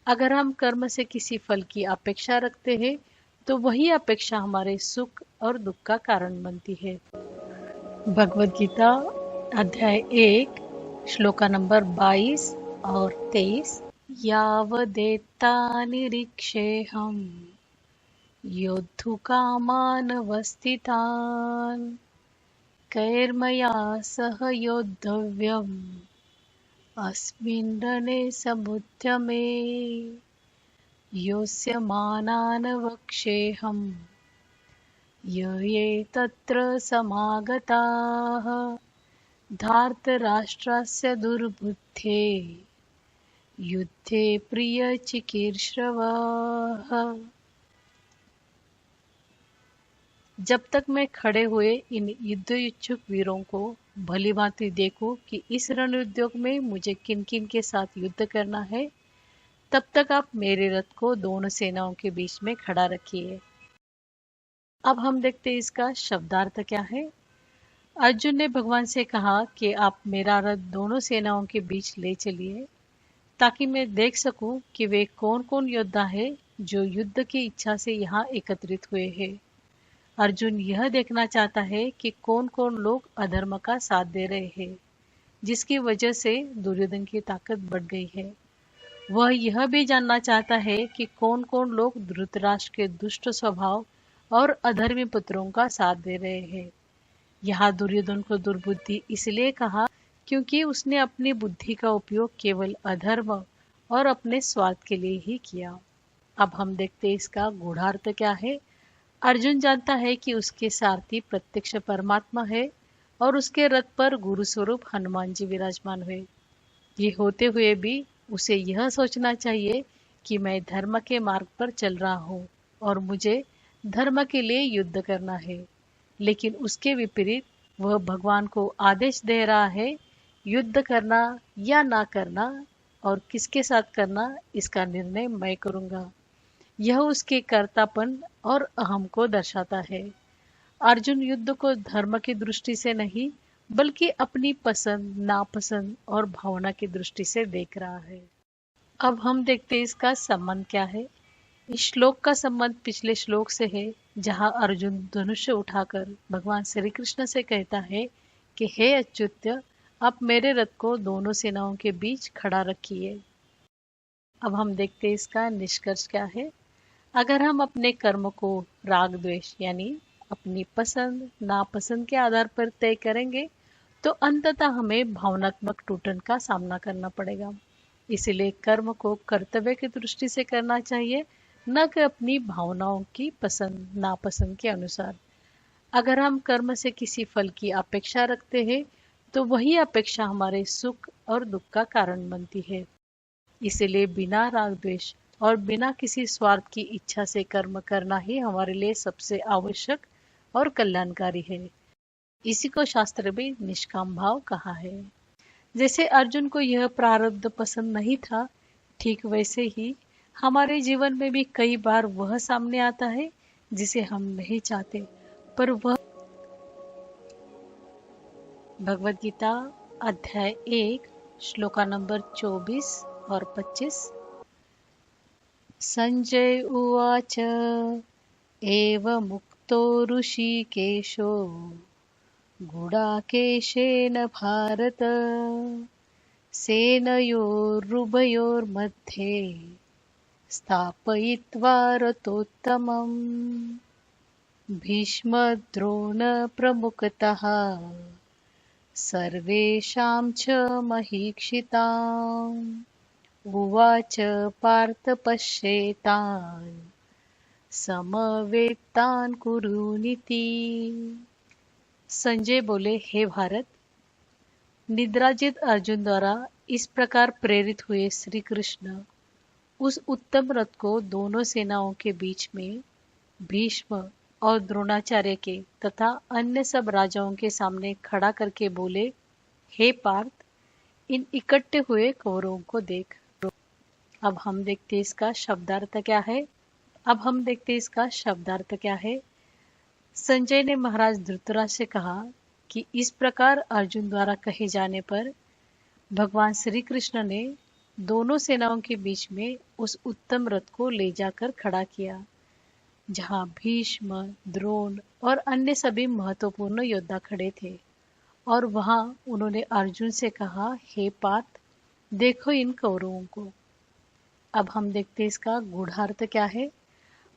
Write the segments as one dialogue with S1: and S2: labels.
S1: अगर हम कर्म से किसी फल की अपेक्षा रखते हैं तो वही अपेक्षा हमारे सुख और दुख का कारण बनती है। भगवत गीता अध्याय 1 श्लोका नंबर 22 और 23। यावदेत्ता निरीक्षेऽहं योद्धुकामानवस्थितान् कैर्मया सह योद्धव्यम् अस्मिन् रणे समुद्यमे योऽस्य मानान् वक्ष्येऽहम् ये तत्र समागताः धार्तराष्ट्रस्य दुर्बुद्धे युद्धे प्रियचिकीर्षवः। जब तक मैं खड़े हुए इन युद्ध इच्छुक वीरों को भली भांति देखूं कि इस रण उद्योग में मुझे किन किन के साथ युद्ध करना है, तब तक आप मेरे रथ को दोनों सेनाओं के बीच में खड़ा रखिए। अब हम देखते हैं इसका शब्दार्थ क्या है। अर्जुन ने भगवान से कहा कि आप मेरा रथ दोनों सेनाओं के बीच ले चलिए ताकि मैं देख सकूं कि वे कौन कौन योद्धा है जो युद्ध की इच्छा से यहाँ एकत्रित हुए हैं। अर्जुन यह देखना चाहता है कि कौन कौन लोग अधर्म का साथ दे रहे हैं, जिसकी वजह से दुर्योधन की ताकत बढ़ गई है। वह यह भी जानना चाहता है कि कौन कौन लोग धृतराष्ट्र के दुष्ट स्वभाव और अधर्मी पुत्रों का साथ दे रहे हैं। यहाँ दुर्योधन को दुर्बुद्धि इसलिए कहा क्योंकि उसने अपनी बुद्धि का उपयोग केवल अधर्म और अपने स्वार्थ के लिए ही किया। अब हम देखते हैं इसका गूढ़ार्थ क्या है। अर्जुन जानता है कि उसके सारथी प्रत्यक्ष परमात्मा है और उसके रथ पर गुरु स्वरूप हनुमान जी विराजमान हुए। ये होते हुए भी उसे यह सोचना चाहिए कि मैं धर्म के मार्ग पर चल रहा हूँ और मुझे धर्म के लिए युद्ध करना है। लेकिन उसके विपरीत वह भगवान को आदेश दे रहा है युद्ध करना या ना करना, और किसके साथ करना इसका निर्णय मैं करूँगा। यह उसके कर्तापन और अहम को दर्शाता है। अर्जुन युद्ध को धर्म की दृष्टि से नहीं बल्कि अपनी पसंद नापसंद और भावना की दृष्टि से देख रहा है। अब हम देखते हैं इसका संबंध क्या है। इस श्लोक का संबंध पिछले श्लोक से है, जहां अर्जुन धनुष्य उठाकर भगवान श्री कृष्ण से कहता है कि हे अच्युत, आप मेरे रथ को दोनों सेनाओं के बीच खड़ा रखिए। अब हम देखते हैं इसका निष्कर्ष क्या है। अगर हम अपने कर्म को राग द्वेष यानी अपनी पसंद नापसंद के आधार पर तय करेंगे तो अंततः हमें भावनात्मक टूटन का सामना करना पड़ेगा। इसलिए कर्म को कर्तव्य की दृष्टि से करना चाहिए, न कि अपनी भावनाओं की पसंद नापसंद के अनुसार। अगर हम कर्म से किसी फल की अपेक्षा रखते हैं तो वही अपेक्षा हमारे सुख और दुख का कारण बनती है। इसलिए बिना राग द्वेष और बिना किसी स्वार्थ की इच्छा से कर्म करना ही हमारे लिए सबसे आवश्यक और कल्याणकारी है। इसी को शास्त्र में निष्काम भाव कहा है। जैसे अर्जुन को यह प्रारब्ध पसंद नहीं था, ठीक वैसे ही हमारे जीवन में भी कई बार वह सामने आता है जिसे हम नहीं चाहते, पर वह। भगवत गीता अध्याय 1 श्लोका नंबर 24 और 25। संजय उवाच एवमुक्तो ऋषिकेशो गुडाकेशेन भारत सेनयोरुभयोर्मध्ये स्थापयित्वा रथोत्तमम् भीष्मद्रोणप्रमुखतः सर्वेषां च महीक्षिताम् उवाच पार्थ पश्येतान् समवेतान् कुरुनीति। संजय बोले, हे भारत, निद्राजित अर्जुन द्वारा इस प्रकार प्रेरित हुए श्री कृष्ण उस उत्तम रथ को दोनों सेनाओं के बीच में भीष्म और द्रोणाचार्य के तथा अन्य सब राजाओं के सामने खड़ा करके बोले, हे पार्थ, इन इकट्ठे हुए कौरवों को देख। अब हम देखते इसका शब्दार्थ क्या है। संजय ने महाराज धृतराष्ट्र से कहा कि इस प्रकार अर्जुन द्वारा कहे जाने पर भगवान श्री कृष्ण ने दोनों सेनाओं के बीच में उस उत्तम रथ को ले जाकर खड़ा किया, जहां भीष्म, द्रोण और अन्य सभी महत्वपूर्ण योद्धा खड़े थे। और वहां उन्होंने अर्जुन से कहा, हे पार्थ, देखो इन कौरवों को। अब हम देखते हैं इसका गूढ़ार्थ क्या है।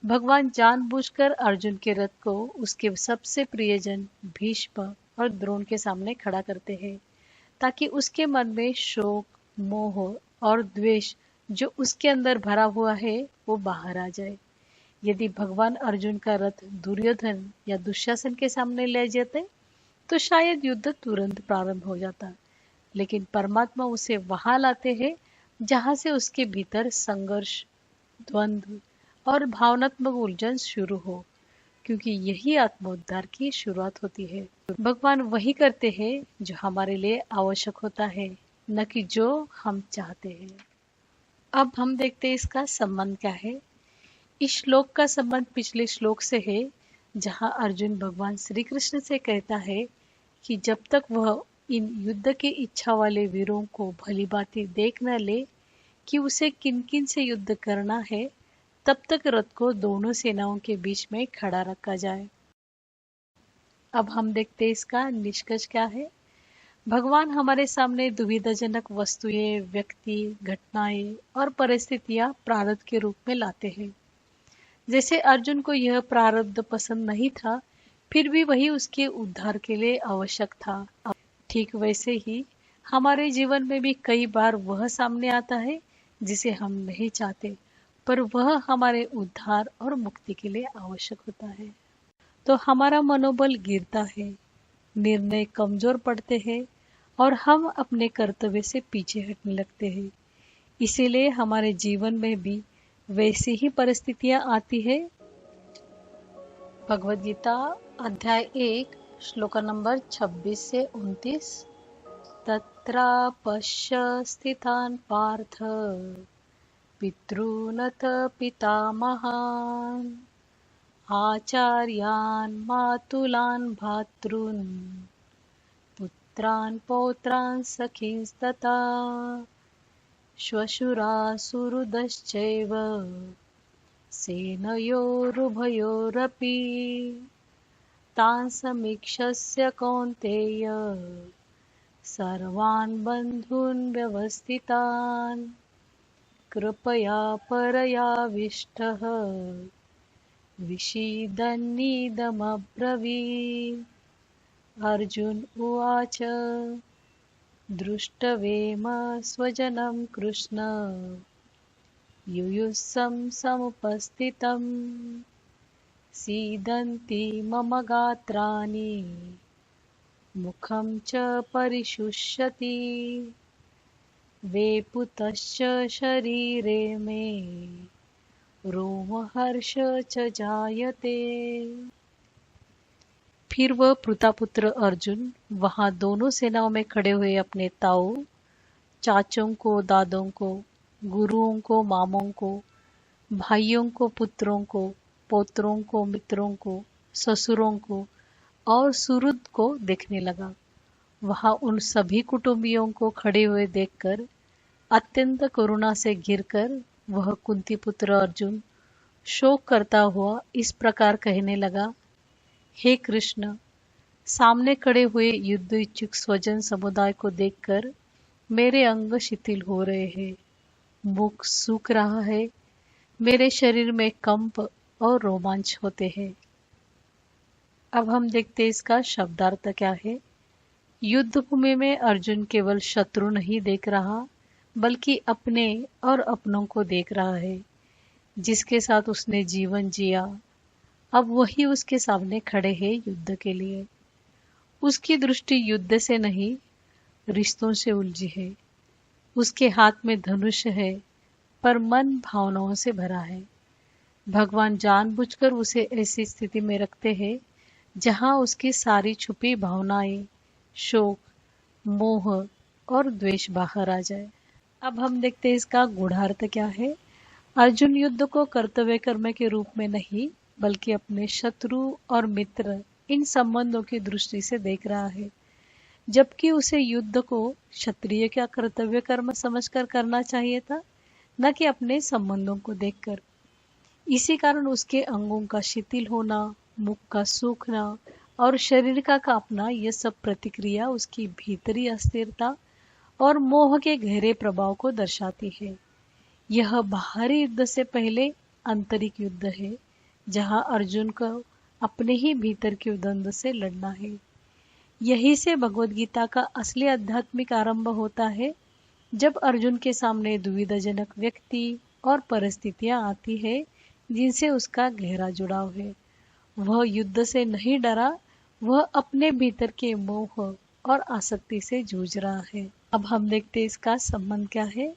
S1: भगवान जानबूझकर अर्जुन के रथ को उसके सबसे प्रियजन भीष्म और द्रोण के सामने खड़ा करते हैं, ताकि उसके मन में शोक, मोह और द्वेष जो उसके अंदर भरा हुआ है वो बाहर आ जाए। यदि भगवान अर्जुन का रथ दुर्योधन या दुशासन के सामने ले जाते तो शायद युद्ध तुरंत प्रारंभ हो जाता, लेकिन परमात्मा उसे वहां लाते हैं जहां से उसके भीतर संघर्ष, द्वंद्व और भावनात्मक उलझन शुरू हो, क्योंकि यही आत्मोद्धार की शुरुआत होती है। भगवान वही करते हैं जो हमारे लिए आवश्यक होता है, न कि जो हम चाहते हैं। अब हम देखते हैं इसका संबंध क्या है। इस श्लोक का संबंध पिछले श्लोक से है, जहां अर्जुन भगवान श्री कृष्ण से कहता है कि जब तक वह इन युद्ध की इच्छा वाले वीरों को भली भांति देख न ले कि उसे किन किन से युद्ध करना है, तब तक रथ को दोनों सेनाओं के बीच में खड़ा रखा जाए। अब हम देखते हैं इसका निष्कर्ष क्या है। भगवान हमारे सामने दुविधाजनक वस्तुएं, व्यक्ति, घटनाएं और परिस्थितियां प्रारब्ध के रूप में लाते हैं। जैसे अर्जुन को यह प्रारब्ध पसंद नहीं था, फिर भी वही उसके उद्धार के लिए आवश्यक था। ठीक वैसे ही हमारे जीवन में भी कई बार वह सामने आता है जिसे हम नहीं चाहते, पर वह हमारे उद्धार और मुक्ति के लिए आवश्यक होता है। तो हमारा मनोबल गिरता है, निर्णय कमजोर पड़ते हैं और हम अपने कर्तव्य से पीछे हटने लगते हैं। इसीलिए हमारे जीवन में भी वैसी ही परिस्थितियां आती है। भगवद गीता अध्याय 1 श्लोक नंबर 26 से 29। तत्रापश्य स्थितान् पार्थ पितॄनथ पितामहान् आचार्यान् मातुलान् भ्रातॄन् पुत्रान् पौत्रान् सखींस्तथा श्वशुरासुहृदश्चैव सेनयोरुभयोरपि तान् समीक्ष्य कौन्तेय सर्वान् बन्धून् व्यवस्थितान् कृपया परयाविष्टः विषीदन्निदमब्रवीत्। अर्जुन उवाच दृष्टवेम स्वजनं कृष्ण युयुत्सं समुपस्थितं सीदन्ति मम गात्राणि मुखं च परिशुष्यति वेपुतश्च शरीरे मे रोमहर्ष च जायते। फिर वह प्रतापुत्र अर्जुन वहां दोनों सेनाओं में खड़े हुए अपने ताऊ, चाचों को, दादों को, गुरुओं को, मामों को, भाइयों को, पुत्रों को, पोत्रों को, मित्रों को, ससुरों को और सुहृद को देखने लगा। वहां उन सभी कुटुंबियों को खड़े हुए देखकर अत्यंत करुणा से घिरकर वह कुंती पुत्र अर्जुन शोक करता हुआ इस प्रकार कहने लगा, हे कृष्ण, सामने खड़े हुए युद्ध इच्छुक स्वजन समुदाय को देखकर मेरे अंग शिथिल हो रहे हैं, मुख सूख रहा है, मेरे शरीर में कंप और रोमांच होते हैं। अब हम देखते हैं इसका शब्दार्थ क्या है। युद्ध भूमि में अर्जुन केवल शत्रु नहीं देख रहा, बल्कि अपने और अपनों को देख रहा है, जिसके साथ उसने जीवन जिया। अब वही उसके सामने खड़े हैं युद्ध के लिए। उसकी दृष्टि युद्ध से नहीं, रिश्तों से उलझी है। उसके हाथ में धनुष है, पर मन भावनाओं से भरा है। भगवान जानबूझकर उसे ऐसी स्थिति में रखते हैं जहां उसकी सारी छुपी भावनाएं, शोक, मोह और द्वेष बाहर आ जाए। अब हम देखते हैं इसका गूढ़ार्थ क्या है। अर्जुन युद्ध को कर्तव्य कर्म के रूप में नहीं, बल्कि अपने शत्रु और मित्र इन संबंधों की दृष्टि से देख रहा है। जबकि उसे युद्ध को क्षत्रिय का कर्तव्य कर्म समझकर करना चाहिए था, न कि अपने संबंधों को देखकर। इसी कारण उसके अंगों का शिथिल होना, मुख का सूखना और शरीर का कांपना, यह सब प्रतिक्रिया उसकी भीतरी अस्थिरता और मोह के गहरे प्रभाव को दर्शाती है। यह बाहरी युद्ध से पहले आंतरिक युद्ध है, जहां अर्जुन को अपने ही भीतर के द्वंद्व से लड़ना है। यही से भगवद गीता का असली आध्यात्मिक आरंभ होता है, जब अर्जुन के सामने दुविधाजनक व्यक्ति और परिस्थितियां आती है जिनसे उसका गहरा जुड़ाव है। वह युद्ध से नहीं डरा, वह अपने भीतर के मोह और आसक्ति से जूझ रहा है। अब हम देखते हैं इसका संबंध क्या है।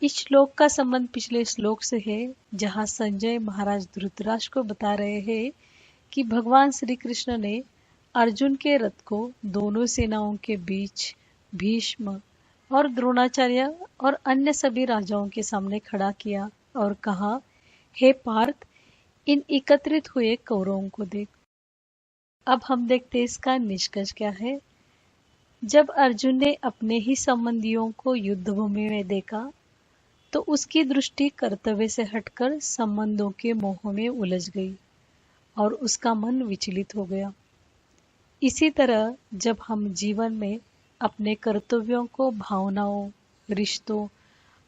S1: इस श्लोक का संबंध पिछले श्लोक से है, जहां संजय महाराज धृतराष्ट्र को बता रहे हैं कि भगवान श्री कृष्ण ने अर्जुन के रथ को दोनों सेनाओं के बीच भीष्म और द्रोणाचार्य और अन्य सभी राजाओं के सामने खड़ा किया और कहा, हे पार्थ, इन एकत्रित हुए कौरवों को देख। अब हम देखते हैं इसका निष्कर्ष क्या है। जब अर्जुन ने अपने ही संबंधियों को युद्ध भूमि में देखा, तो उसकी दृष्टि कर्तव्य से हटकर संबंधों के मोह में उलझ गई और उसका मन विचलित हो गया। इसी तरह जब हम जीवन में अपने कर्तव्यों को भावनाओं, रिश्तों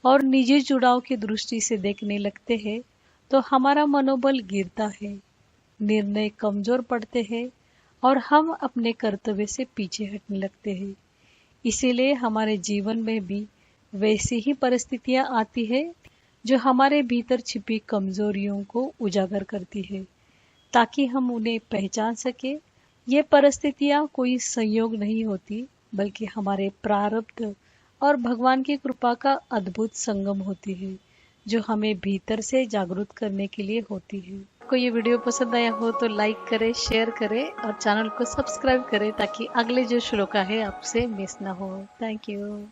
S1: और निजी जुड़ाव की दृष्टि से देखने लगते हैं, तो हमारा मनोबल गिरता है, निर्णय कमजोर पड़ते हैं और हम अपने कर्तव्य से पीछे हटने लगते हैं। इसीलिए हमारे जीवन में भी वैसी ही परिस्थितियां आती है जो हमारे भीतर छिपी कमजोरियों को उजागर करती है, ताकि हम उन्हें पहचान सके। ये परिस्थितियां कोई संयोग नहीं होती, बल्कि हमारे प्रारब्ध और भगवान की कृपा का अद्भुत संगम होती है, जो हमें भीतर से जागरूक करने के लिए होती है। आपको ये वीडियो पसंद आया हो तो लाइक करें, शेयर करें और चैनल को सब्सक्राइब करें, ताकि अगले जो श्लोक है आपसे मिस ना हो। Thank you.